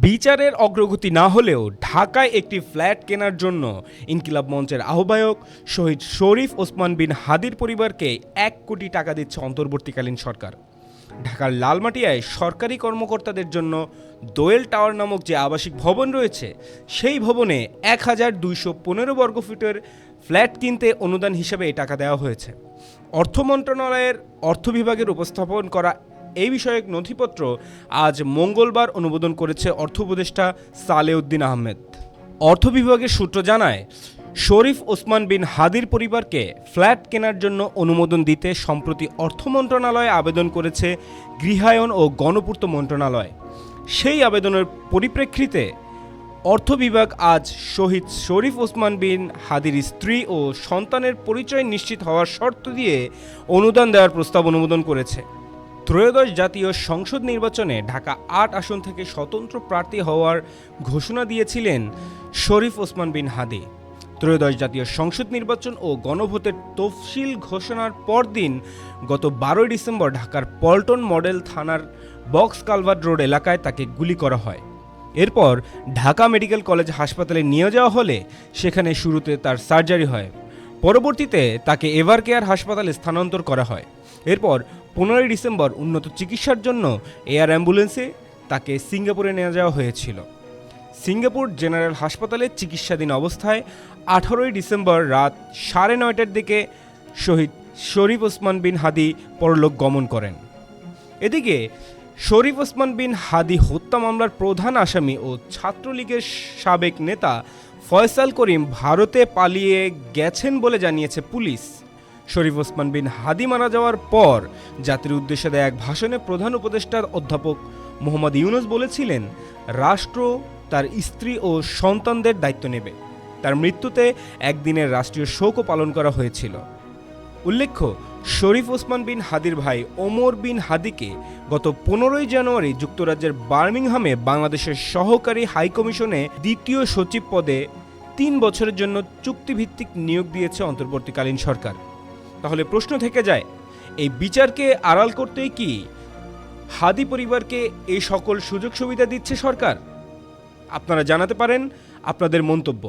বিচারের অগ্রগতি না হলেও ঢাকায় একটি ফ্ল্যাট কেনার জন্য ইনকিলাব মঞ্চের আহ্বায়ক শহীদ শরীফ ওসমান বিন হাদির পরিবারকে ১ কোটি টাকা দিচ্ছে অন্তর্বর্তীকালীন সরকার। ঢাকার লালমাটিয়ায় সরকারি কর্মকর্তাদের জন্য দোয়েল টাওয়ার নামক যে আবাসিক ভবন রয়েছে, সেই ভবনে ১,২১৫ বর্গফুটের ফ্ল্যাট কিনতে অনুদান হিসেবে এই টাকা দেওয়া হয়েছে। অর্থ মন্ত্রণালয়ের অর্থ বিভাগের উপস্থাপন করা এই বিষয়ক নথিপত্র আজ মঙ্গলবার অনুমোদন করেছে অর্থ উপদেষ্টা সালেউদ্দিন আহমেদ। অর্থ বিভাগের সূত্র জানায়, শরীফ ওসমান বিন হাদির পরিবারকে ফ্ল্যাট কেনার জন্য অনুমোদন দিতে সম্প্রতি অর্থ মন্ত্রণালয়ে আবেদন করেছে গৃহায়ন ও গণপূর্ত মন্ত্রণালয়। সেই আবেদনের পরিপ্রেক্ষিতে অর্থ বিভাগ আজ শহীদ শরীফ ওসমান বিন হাদির স্ত্রী ও সন্তানের পরিচয় নিশ্চিত হওয়ার শর্ত দিয়ে অনুদান দেওয়ার প্রস্তাব অনুমোদন করেছে। ত্রয়োদশ জাতীয় সংসদ নির্বাচনে ঢাকা ৮ আসন থেকে স্বতন্ত্র প্রার্থী হওয়ার ঘোষণা দিয়েছিলেন শরীফ ওসমান বিন হাদি। ত্রয়োদশ জাতীয় সংসদ নির্বাচন ও গণভোটের তফসিল ঘোষণার পরদিন গত ১২ ডিসেম্বর ঢাকার পল্টন মডেল থানার বক্স কালভার্ট রোড এলাকায় তাকে গুলি করা হয়। এরপর ঢাকা মেডিকেল কলেজ হাসপাতালে নিয়ে যাওয়া হলে সেখানে শুরুতে তার সার্জারি হয়। পরবর্তীতে তাকে এভার কেয়ার হাসপাতালে স্থানান্তর করা হয়। এরপর ১৫ ডিসেম্বর উন্নত চিকিৎসার জন্য এয়ার অ্যাম্বুলেন্সে তাকে সিঙ্গাপুরে নিয়ে যাওয়া হয়েছিল। সিঙ্গাপুর জেনারেল হাসপাতালে চিকিৎসাধীন অবস্থায় ১৮ ডিসেম্বর রাত ৯:৩০টার দিকে শহীদ শরীফ ওসমান বিন হাদি পরলোক গমন করেন। এদিকে শরীফ ওসমান বিন হাদি হত্যা মামলার প্রধান আসামি ও ছাত্রলীগের সাবেক নেতা ফয়সাল করিম ভারতে পালিয়ে গেছেন বলে জানিয়েছে পুলিশ। শরীফ ওসমান বিন হাদি মারা যাওয়ার পর জাতির উদ্দেশ্যে দেয়া এক ভাষণে প্রধান উপদেষ্টা অধ্যাপক মোহাম্মদ ইউনূস বলেছিলেন, রাষ্ট্র তার স্ত্রী ও সন্তানদের দায়িত্ব নেবে। তার মৃত্যুতে একদিনের রাষ্ট্রীয় শোকও পালন করা হয়েছিল। উল্লেখ্য, শরীফ ওসমান বিন হাদির ভাই ওমর বিন হাদিকে গত ১৫ জানুয়ারি যুক্তরাজ্যের বার্মিংহামে বাংলাদেশের সহকারী হাইকমিশনে দ্বিতীয় সচিব পদে ৩ বছরের জন্য চুক্তিভিত্তিক নিয়োগ দিয়েছে অন্তর্বর্তীকালীন সরকার। তাহলে প্রশ্ন থেকে যায়, এই বিচারকে আড়াল করতেই কি হাদি পরিবারকে এই সকল সুযোগ সুবিধা দিচ্ছে সরকার? আপনারা জানাতে পারেন আপনাদের মন্তব্য।